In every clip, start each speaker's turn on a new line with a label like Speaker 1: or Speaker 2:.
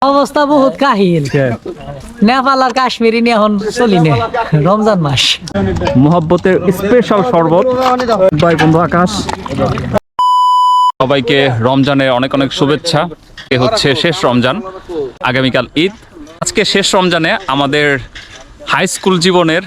Speaker 1: অবস্থা বহুত কাহিল। নেপাল আর কাশ্মীরি নিয়ে এখন চলি নে রমজান মাস।
Speaker 2: মোহাব্বতের স্পেশাল শরবত ভাই বন্ধু আকাশ। সবাইকে রমজানের অনেক অনেক শুভেচ্ছা। এ হচ্ছে শেষ রমজান, আগামীকাল ঈদ। আজকে শেষ রমজানে আমাদের হাই স্কুল জীবনের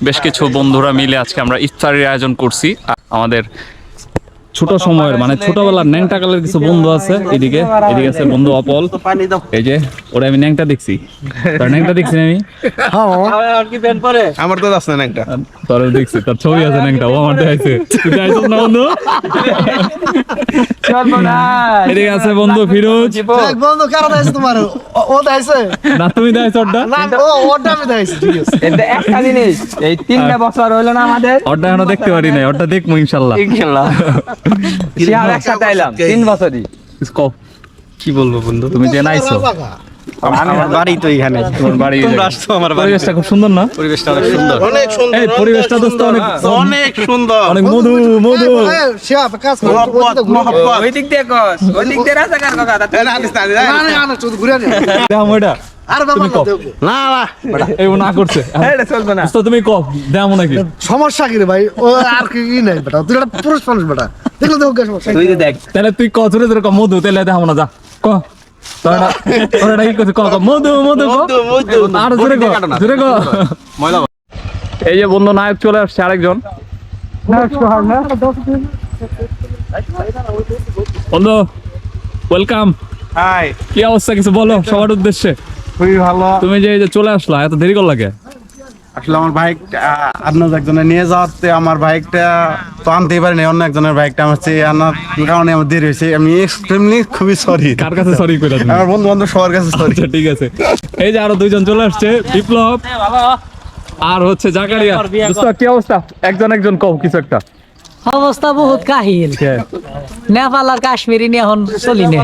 Speaker 2: বেশ কিছু বন্ধুরা মিলে আজকে আমরা ইফতারের আয়োজন করছি। আমাদের ছোট সময়ের মানে ছোটবেলার ন্যাংটাকালের কিছু বন্ধু আছে, এদিকে আছে বন্ধু অপল। এই যে ওরা আমি ন্যাংটা দেখছি, তোর ন্যাংটা দেখছি আমি।
Speaker 3: আমার তো আছে না ন্যাংটা,
Speaker 2: তোর দেখছি, তোর ছবি আছে ন্যাংটা, ও আমার দেখাইছে। তুই দেখাইছিস না বন্ধু? এদিকে আছে বন্ধু ফিরোজ।
Speaker 4: বন্ধু কারা দেখাইছে তোমার? ও দেখাইছে
Speaker 2: না তুমি দেখাইছ ওটা?
Speaker 4: না ওটা আমি দেখাইছি। ঠিক আছে,
Speaker 5: এটা একটা জিনিস, এই 3টা বছর হইলো না আমাদের,
Speaker 2: ওটা এখনো দেখতে পারি নাই, ওটা দেখবো ইনশাআল্লাহ।
Speaker 5: ইনশাআল্লাহ সিয়ার একসাথে আইলাম 3 বছরই।
Speaker 3: কি বলবো বন্ধু,
Speaker 2: তুমি যে নাইছো
Speaker 3: আমার বাড়ি তো এখানে,
Speaker 2: তোমার বাড়ি,
Speaker 3: তোমরা আসছো আমার বাড়ি।
Speaker 2: পরিবেশটা খুব সুন্দর না?
Speaker 3: পরিবেশটা অনেক সুন্দর, অনেক সুন্দর।
Speaker 2: এই পরিবেশটা দোস্ত অনেক
Speaker 3: অনেক সুন্দর,
Speaker 2: অনেক মধু মধু।
Speaker 4: শিয়াব কাজ করো,
Speaker 3: মহব্বত।
Speaker 5: ওই দিক দিয়ে কস, ওই দিক দিয়ে রাস্তা কার কথা?
Speaker 4: না না শুধু ঘুরে নে।
Speaker 2: দাম ওইটা
Speaker 4: আর বাবা
Speaker 2: তুমি কও।
Speaker 3: না না
Speaker 2: এই ও না করছে,
Speaker 5: এটা চলবে না।
Speaker 2: দোস্ত তুমি কও দাম নাকি?
Speaker 4: সমস্যা কি রে ভাই? ও আর কি নাই বেটা, তুই একটা পুরুষ মানুষ বেটা, দেখলে তো ওকে সমস্যা।
Speaker 5: তুই দেখ,
Speaker 2: তাহলে তুই ক জোরে জোরে ক মধু, তাহলে দেখাবো না, যা ক তোরা তোরা কি করছিস? ক ক মধু মধু ক, আর জোরে ক জোরে ক। এই যে বন্ধু নায়ক চলে আসছে আরেকজন। বন্ধু ওয়েলকাম।
Speaker 3: হাই,
Speaker 2: কি অবস্থা, কিছু বলো সবার উদ্দেশ্যে।
Speaker 3: খুবই ভালো।
Speaker 2: তুমি যে এই যে চলে আসলা, এত দেরি কর লাগে?
Speaker 3: আসলে আমার বাইকটা অন্য একজনে নিয়ে যাওয়াতে আমার বাইকটা তো আনতেই পারিনি, অন্য একজনের বাইকটা আমার চেয়ে আনার কারণে আমার দেরি হয়েছে। আমি এক্সট্রিমলি খুবই সরি।
Speaker 2: কার কাছে সরি কইলা তুমি?
Speaker 3: আমার বন্ধু বান্ধব সবার কাছে সরি।
Speaker 2: আচ্ছা ঠিক আছে। এই যে আরো দুইজন চলে আসছে, বিপ্লব আর হচ্ছে জাকারিয়া। দোস্ত কি অবস্থা? একজন কও কিছু একটা।
Speaker 1: অবস্থা বহুত কাহিল। নেপাল আর কাশ্মীরি নিয়ে এখন চলি নে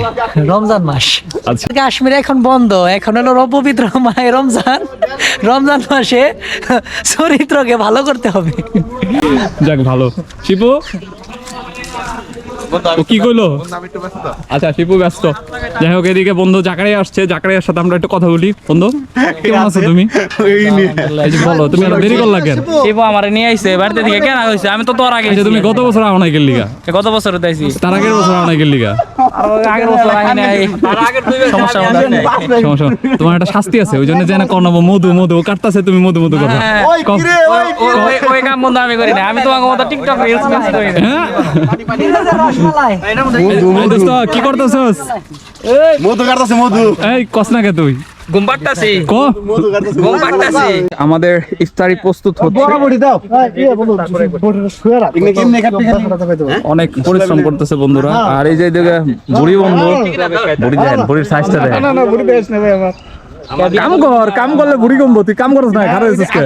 Speaker 1: রমজান মাস।
Speaker 2: আচ্ছা
Speaker 1: কাশ্মীর এখন বন্ধ, এখন হলো পবিত্র মাহে রমজান। রমজান মাসে চরিত্রকে ভালো করতে হবে।
Speaker 2: যাক ভালো। শিপু ও কি কইলো? আচ্ছা শিপু ব্যস্ত। যাই হোক, এদিকে বন্ধু জাকারিয়া আসছে, জাকারিয়ার সাথে আমরা একটু কথা বলি। বন্ধু কেমন আছো তুমি? এই যে বলো, তুমি এত দেরি করলা কেন?
Speaker 5: শিবু আমারে নিয়ে আইছে বাড়িতে থেকে, কেন হইছে? আমি তো তোর আগে
Speaker 2: এই যে তুমি গত বছর আও নাই গেল লিগা,
Speaker 5: গত বছর দাইছি,
Speaker 2: তার আগের বছর আও নাই গেল লিগা।
Speaker 5: আগের বছর আই নাই, আর আগের 2 বছর সমস্যা হচ্ছে না।
Speaker 2: সমস্যা তোমার একটা শাস্তি আছে, ওই জন্য যে না করনাবো মধু মধু কাটতাছে, তুমি মধু মধু করো।
Speaker 4: ওই কি রে ওই
Speaker 5: ওই কাম বন্ধ আমি করি না, আমি তোমার মতো টিকটক রিলস করি না।
Speaker 2: হ্যাঁ এই দোস্ত কি করতেছস?
Speaker 3: মধু কাটতেছে মধু।
Speaker 2: এই কস না কে তুই
Speaker 5: ঘুম পাড়তাছি,
Speaker 2: ক।
Speaker 5: ঘুম পাড়তাছি।
Speaker 2: আমাদের ইফতারি প্রস্তুত হচ্ছে,
Speaker 4: বড়ি দাও। এই বন্ধু বড়ি শুয়ে রাখ।
Speaker 2: অনেক পরিশ্রম করতেছে বন্ধুরা। আর এই যে এদিকে বুড়ি বন্ধু, বুড়ি দেন, বুড়ির সাইজটা দেন।
Speaker 4: না বড়ি দেস না ভাই আমার।
Speaker 2: কাম করলে বুড়ি কমবো, তুই কাম করছ না, খারাপ হয়েছিস কে?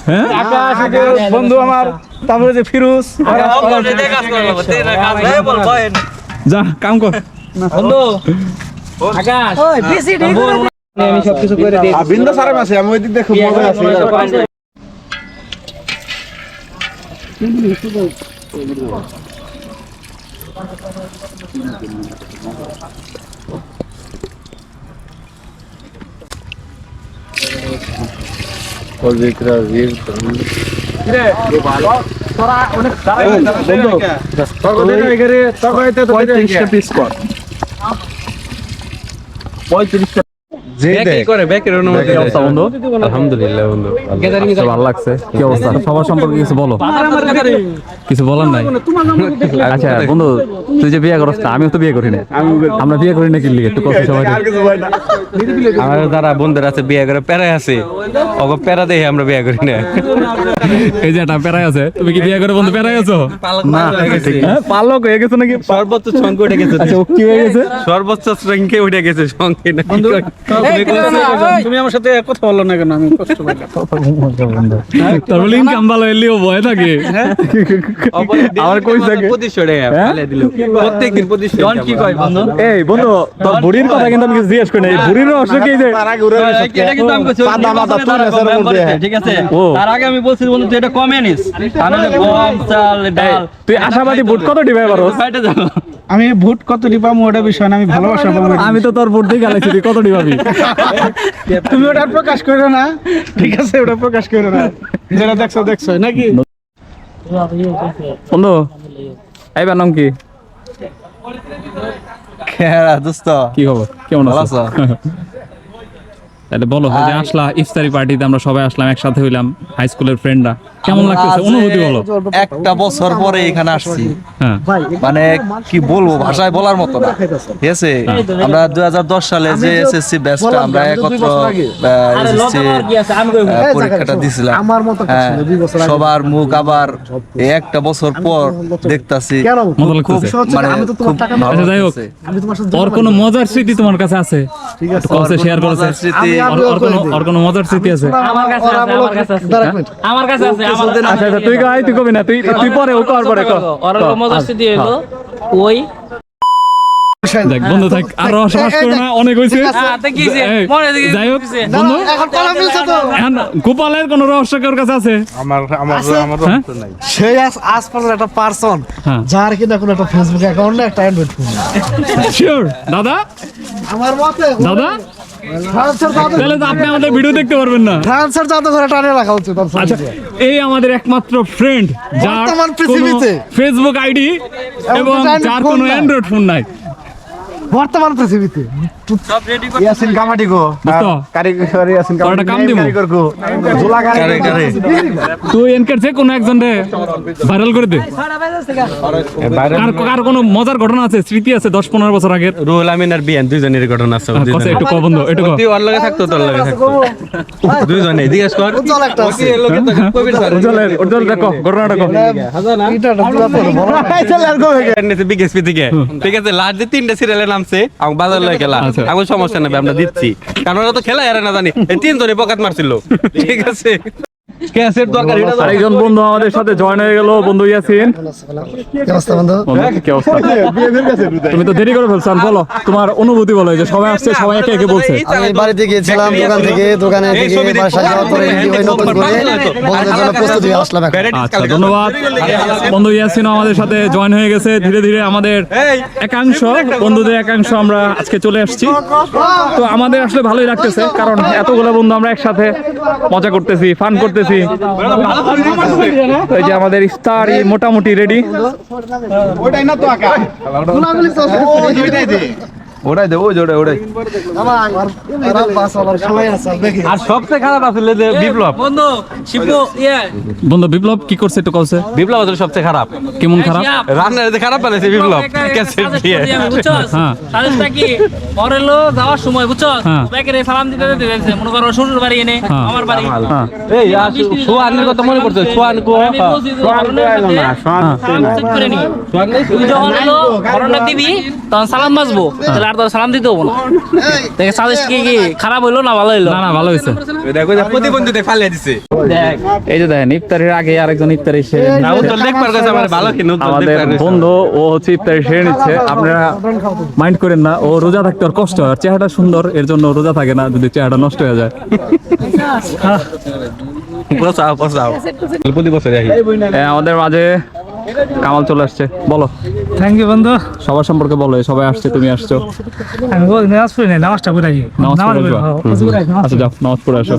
Speaker 2: হ্যাঁ
Speaker 4: আকাশ বন্ধু আমার, তারপরে যে ফিরোজ,
Speaker 2: যা কাম কর।
Speaker 5: বন্ধু আকাশ,
Speaker 1: ওই বেশি ঠিক করে দে।
Speaker 5: আমি সবকিছু করে দিই।
Speaker 3: বিন্দু সারাম আছে, আমি ওই দিক দেখে মজা আছে।
Speaker 2: আলহামদুলিল্লাহ বন্ধু, ভালো লাগছে। কি অবস্থা সবার সম্পর্কে কিছু বলো, কিছু বলার নাই? আচ্ছা বন্ধু, তুই যে বিয়ে করছ না, আমিও তো বিয়ে করি না। আমরা বিয়ে করি না কি লিগে একটু কষ্ট সবাই।
Speaker 6: আমার যারা বন্ধুরা আছে বিয়ে করে প্যারায় আছে, ওকে প্যারা দেখে আমরা বিয়ে করি না।
Speaker 2: এই যে একটা প্যারায় আছে, তুমি কি বিয়ে করে বন্ধু প্যারায় আছো?
Speaker 6: না,
Speaker 2: হ্যাঁ, পালক হয়ে গেছে নাকি?
Speaker 6: সর্বোচ্চ সংখ্যা উঠে গেছে।
Speaker 2: আচ্ছা ও কি হয়ে গেছে?
Speaker 6: সর্বোচ্চ সংখ্যা উঠে গেছে সংখ্যা না।
Speaker 4: তুমি আমার সাথে কথা বললো না কেন? আমি কষ্ট পাইলাম।
Speaker 2: তারপরে ইনকাম ভালো এলিও ভয় থাকে। আমার কই থাকে
Speaker 6: প্রতিশোধে ফেলে দিল প্রত্যেকদিন প্রতিশোধ।
Speaker 5: জন কি কয় বন্ধু?
Speaker 2: এই বন্ধু, তোর বুড়ির কথা কিন্তু আমি কিছু জিজ্ঞেস করি না। এই বুড়ির অসুখ কি যে
Speaker 5: এটা কিন্তু আমি বলছি, ঠিক আছে? তার আগে আমি বলছি বন্ধু তুই এটা কমে নিস, তাহলে গম চাল ডাল
Speaker 2: তুই আশাবাদী বুট কত দিবে পারো?
Speaker 5: ফাইটে যাবো।
Speaker 7: আমি ভোট কতটি পাবো ওটা বিষয় না, আমি ভালোবাসা পাবো।
Speaker 2: আমি তো তোর ভোট দিয়ে গেলাইছি, তুই কতটি পাবি?
Speaker 7: তুমি ওটা প্রকাশ করো না, ঠিক আছে? ওটা প্রকাশ করো না, যেটা দেখছো নাকি?
Speaker 2: বন্ধু আইবার নাম কি?
Speaker 3: খেলা দোস্ত
Speaker 2: কি খবর, কেমন
Speaker 3: ভালো
Speaker 2: আছো?
Speaker 3: আছো?
Speaker 2: তাহলে বলো, ওই যে আসলা ইফতারি পার্টিতে, আমরা সবাই আসলাম, একসাথে হইলাম হাই স্কুলের ফ্রেন্ডরা, কেমন লাগতেছে অনুভূতি বলো?
Speaker 3: একটা বছর পরে এখানে আসছি,
Speaker 2: হ্যাঁ
Speaker 3: মানে কি বলবো, ভাষায় বলার মতো না। ঠিক আছে, আমরা 2010 সালে যে এসএসসি ব্যাচটা আমরা একত্র এসএসসি পরীক্ষাটা দিছিলাম,
Speaker 4: আমার মতো
Speaker 3: হ্যাঁ, সবার মুখ আবার এই একটা বছর পর দেখতাছি,
Speaker 2: মজা লাগতেছে।
Speaker 3: মানে
Speaker 4: আমি তো তোমার
Speaker 3: খুব
Speaker 4: টাকা
Speaker 3: ভালো
Speaker 2: আচ্ছা, যাই হোক,
Speaker 3: লাগতেছে।
Speaker 4: আমি তোমার সাথে
Speaker 2: ওর কোনো মজার স্মৃতি তোমার কাছে আছে?
Speaker 4: ঠিক আছে
Speaker 2: কলসে শেয়ার করেছে?
Speaker 3: মজার স্মৃতি
Speaker 2: ওর কোনো মজার স্মৃতি আছে?
Speaker 5: আমার কাছে আছে, আমার কাছে আছে।
Speaker 4: দাঁড়া এক মিনিট।
Speaker 5: আমার কাছে আছে, আমার কাছে
Speaker 2: আচ্ছা আচ্ছা, তুই গাই, তুই কবি না, তুই পরে ও কর পরে কর।
Speaker 5: ওর মজার স্মৃতি হলো ওই
Speaker 2: দেখ বন্ধু, থাক আর রহস্য করে না, অনেক হইছে। এই,
Speaker 5: মনে দেখি
Speaker 2: যাই হোক
Speaker 5: কিছে।
Speaker 2: বন্ধু,
Speaker 4: এখন কলা মিলছে তো।
Speaker 2: এখন গোপালের কোনো রহস্য কার কাছে আছে? হ্যাঁ?
Speaker 4: সেই আজ পর্যন্ত একটা পারসন
Speaker 2: হ্যাঁ।
Speaker 4: যার কিনা কোনো একটা ফেসবুক অ্যাকাউন্ট না, একটা অ্যান্ড্রয়েড ফোন।
Speaker 2: শিওর দাদা?
Speaker 4: আমার মতে
Speaker 2: দাদা
Speaker 4: ফ্রান্সের জাদুঘর,
Speaker 2: তাহলে তো আপনি আমাদের ভিডিও দেখতে পারবেন না।
Speaker 4: ফ্রান্সের জাদুঘরে টানে রাখা উচিত। ওর
Speaker 2: আচ্ছা,
Speaker 4: ফোনকে।
Speaker 2: এই আমাদের একমাত্র ফ্রেন্ড যার
Speaker 4: বর্তমান
Speaker 2: কোনো
Speaker 4: পৃথিবীতে
Speaker 2: ফেসবুক আইডি এবং
Speaker 4: Android
Speaker 2: যার
Speaker 4: ফোন
Speaker 2: কোনো
Speaker 4: নাই।
Speaker 2: অ্যান্ড্রয়েড ফোন নাই।
Speaker 4: বর্তমান পৃথিবীতে
Speaker 3: ইয়াসিন কামাটি গো,
Speaker 2: বুঝতো?
Speaker 3: কারিগর ইয়াসিন
Speaker 2: তোর একটা কাম
Speaker 3: কামাটি
Speaker 2: দিমু।
Speaker 3: কারিগর গো, ঝোলা কারিগর।
Speaker 2: তুই এনকার যে কোনো একজনে ভাইরাল করে দে। কার কোনো মজার ঘটনা আছে, স্মৃতি আছে 10-15 বছর আগের?
Speaker 6: রুহুল আমিন আর বিয়ান দুইজনের ঘটনা আছে।
Speaker 2: কথা একটু কো বন্ধু, একটু কো।
Speaker 6: তুই ওর লগে থাকতো, তোর লগে থাকতো, দুইজনে জিজ্ঞেস কর।
Speaker 4: উজ্জ্বল একটা আছে।
Speaker 2: উজ্জ্বল দেখো ঘটনাটা কো।
Speaker 4: এটা একটা পুরাতন বড়।
Speaker 6: বিগেসপি থেকে, ঠিক আছে? লাস্ট যে 3টা সিরিয়ালে নামছে, আমার বাজার লয়ে খেলা,
Speaker 2: আচ্ছা।
Speaker 6: আমার সমস্যা নেই, আমরা দিচ্ছি, কারণ ওরা তো খেলা এরা না জানি, এই 3 জনে পকাত মারছিল, ঠিক আছে? ক্যাসেট দরকার, এটা তো
Speaker 2: আরেকজন বন্ধু আমাদের সাথে জয়েন হয়ে গেল, বন্ধু ইয়াসিন।
Speaker 4: কি অবস্থা বন্ধু?
Speaker 2: বন্ধু, কি অবস্থা? তুমি তো দেরি করে ফেলছো, আর বলো তোমার অনুভূতি বলো, এই যে সবাই আসছে, সবাই একে একে বলছে।
Speaker 4: আমি বাড়িতে গিয়েছিলাম, দোকানে থেকে বাসায় যাওয়ার পরে রেডি হয়ে নতুন করে বন্ধুদের জন্য প্রস্তুতি হয়ে আসলাম এখন।
Speaker 2: আচ্ছা, ধন্যবাদ। বন্ধু ইয়াসিন আমাদের সাথে জয়েন হয়ে গেছে। ধীরে ধীরে আমাদের একাংশ বন্ধুদের একাংশ আমরা আজকে চলে আসছি। তো আমাদের আসলে ভালোই লাগতেছে, কারণ এতগুলো বন্ধু আমরা একসাথে মজা করতেছি, ফান করতেছি। এই যে আমাদের ইফতারি মোটামুটি রেডি।
Speaker 3: ওটাই না তো আকা,
Speaker 4: গুলাগুলি চলছে।
Speaker 3: ওটাই দে, ওই জোড়ে ওটাই।
Speaker 4: আমার বাস আমার সবাই আছে দেখি।
Speaker 6: আর সবচেয়ে খারাপ আসলে যে বিপ্লব,
Speaker 5: বন্ধু শিবু ইয়ে
Speaker 2: বন্ধু বিপ্লব কি করছে একটু কলছে?
Speaker 6: বিপ্লব আসলে সবচেয়ে খারাপ,
Speaker 2: কেমন খারাপ?
Speaker 6: রান্নার যে খারাপ বানাইছে বিপ্লব, ক্যাসেট দিয়ে।
Speaker 5: বুঝছস?
Speaker 2: হ্যাঁ।
Speaker 5: সাজেশটা কি পরেলো যাওয়ার সময় বুঝছস?
Speaker 2: হ্যাঁ।
Speaker 5: ব্যাকেরে সালাম দিতে দিতে দেখছে, মনে করো শ্বশুর বাড়ি এনে
Speaker 2: হ্যাঁ।
Speaker 5: আমার বাড়ি।
Speaker 2: হ্যাঁ।
Speaker 6: এই সোয়ানের কথা মনে পড়ছে, সোয়ান কো,
Speaker 5: আমি বলছি যে ঘটনার সাথে সালাম চেক করে নি। তুই যখন হলো ঘটনা দিবি তখন সালাম বাজবো, তাহলে আর তোর সালাম দিতে হবো না। দেখে সাজেস্ট কি খারাপ হইলো না ভালো হইলো?
Speaker 2: না না, ভালো হয়েছে।
Speaker 6: দেখো যে প্রতিবন্ধীতে ফালিয়ে দিছে।
Speaker 5: দেখ
Speaker 2: এই যে দেখেন, ইফতারের আগে আরেকজন ইফতারি সেরে
Speaker 6: না, উত্তর দেখবার কাছে আমার ভালো কি উত্তর
Speaker 2: আমাদের
Speaker 6: দেখবার কাছে।
Speaker 2: বন্ধু ও হচ্ছে ইফতারি সেরে নিচ্ছে। আপনারা মাইন্ড করেন না, ও রোজা থাকতে ওর কষ্ট হয়, আর চেহারাটা সুন্দর, এর জন্য রোজা থাকে না, যদি চেহারাটা নষ্ট হয়ে যায়।
Speaker 6: পোসাও প্রতি বছর আসি।
Speaker 2: আমাদের মাঝে কামাল চলে আসছে, বলো
Speaker 7: থ্যাংক ইউ বন্ধু।
Speaker 2: সবার সম্পর্কে বলো, এই সবাই আসছে, তুমি আসছো।
Speaker 7: আমি বল নামাজ পড়ি না, নামাজটা পড়ে আই।
Speaker 2: নামাজ পড়ে আসবা? আচ্ছা যাও, নামাজ পড়ে আসো।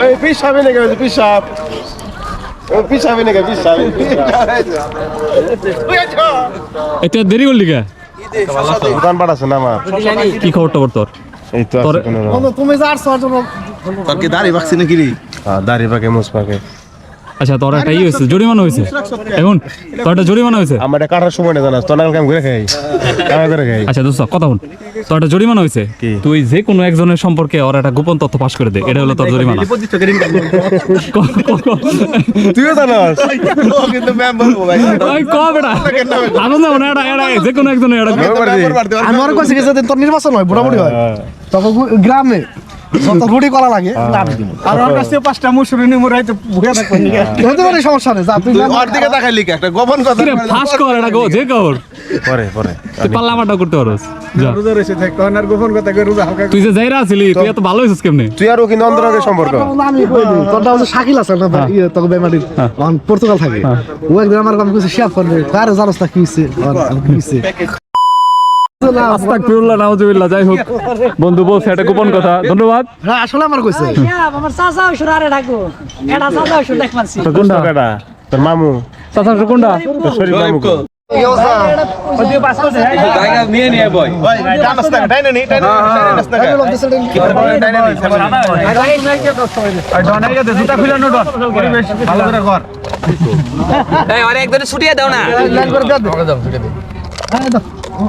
Speaker 3: ওই পিসাবে নাকি, ওই পিসাব, ওই পিসাবে নাকি, পিসাবে।
Speaker 2: এটা দেরি করলি কে?
Speaker 3: দোকান পাঠাছে না আমার,
Speaker 2: কি খবর টবর তোর?
Speaker 3: এই তো আছে কোনো রকম।
Speaker 4: বন্ধু তুমি যা আসছো জন্য
Speaker 3: তোর কি দাড়ি বাকছি নাকি রে? হ্যাঁ, দাড়ি পাকে মুছ পাকে।
Speaker 2: আচ্ছা, তোর একটা হয়েছে, জরিমানা হয়েছে। এখন তোর একটা জরিমানা হয়েছে।
Speaker 3: আমার এটা কাটার সময় না জানাস, তোর নাম কাম করে খাই, কাম করে খাই।
Speaker 2: আচ্ছা দোস্ত, কথা বল, তোর একটা জরিমানা হয়েছে।
Speaker 3: কি?
Speaker 2: তুই যে কোনো একজনের সম্পর্কে ওর একটা গোপন তথ্য পাস করে দে, এটা হলো তোর জরিমানা।
Speaker 3: তুইও জানাস? কিন্তু ম্যাম বলবো ভাই।
Speaker 2: ওই ক বেটা, আনন্দ হবে না, এটা যে কোনো একজনের এটা
Speaker 4: আমি আর কইছি যে তোর নির্বাচন হয় মোটামুটি হয়, তখন গ্রামে যত রুটি কলা লাগে আমি দিব
Speaker 7: আর ওর কাছে 5টা মুসুরি নিমু রাইতে ভুয়া থাকবেন নি
Speaker 4: হতে পারে সমস্যা নেই যা তুই
Speaker 8: ওর দিকে তাকাইলি কি একটা গোপন কথা
Speaker 6: ফাঁস কর এটা গো যে কর পরে তুই পাল্লা মাটা করতে পারস যা
Speaker 7: রোজা রয়েছে থাক কোনার গোপন কথা কই রোজা হালকা
Speaker 6: তুই যে যাইরা আছিলি তুই এত ভালো হইছিস কেমনে
Speaker 8: তুই আর ও কিন্তু অন্তরাগের সম্পর্ক
Speaker 4: আমি কই দিই তোরটা হচ্ছে শাকিল আছে না ইয়ে তোকে বেমারি পর্তুগাল থাকে ও একদিন আমার কাছে কিছু শেয়ার করবে কার জানোস না কি হইছে কি হইছে
Speaker 6: আস্তাগফিরুল্লাহ নাউজুবিল্লাহ যাই হোক বন্ধু বলছে এটা গোপন কথা ধন্যবাদ
Speaker 4: হ্যাঁ আসলে আমার কইছে
Speaker 1: আমার চাচা ওষুধ আরে ডাকো এটা চাচা ওষুধ দেখ মানছি
Speaker 6: কোনটা
Speaker 8: তোর মামু
Speaker 6: চাচা কোনটা
Speaker 8: তোর শরীর মামু
Speaker 6: জায়গা নিয়ে নিয়ে বয়
Speaker 8: ওই ডানস না ডাইনে নি ডাইনে ডানস না ডাইনে নি
Speaker 7: ডনাইয়া দে জুতা খুলানো ডন পরিবেশ ভালো করে কর
Speaker 5: এই আরে একদম ছুটিয়ে দাও না
Speaker 4: লাইন করে দাও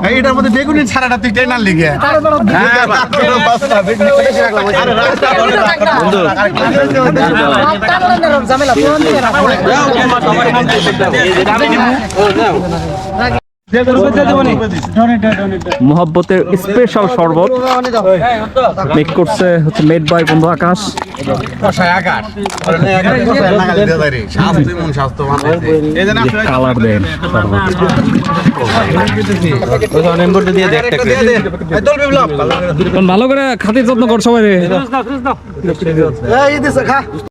Speaker 8: এইটার মধ্যে বেগুনি ছাড়াটা তুই টাইনার লিগে
Speaker 2: মোহাব্বতের স্পেশাল শরবত মেক করছে হচ্ছে মেড বাই বন্ধু আকাশ। কালার দেন ভালো করে খাতির যত্ন কর সবাই রে।
Speaker 4: এই দিছে খা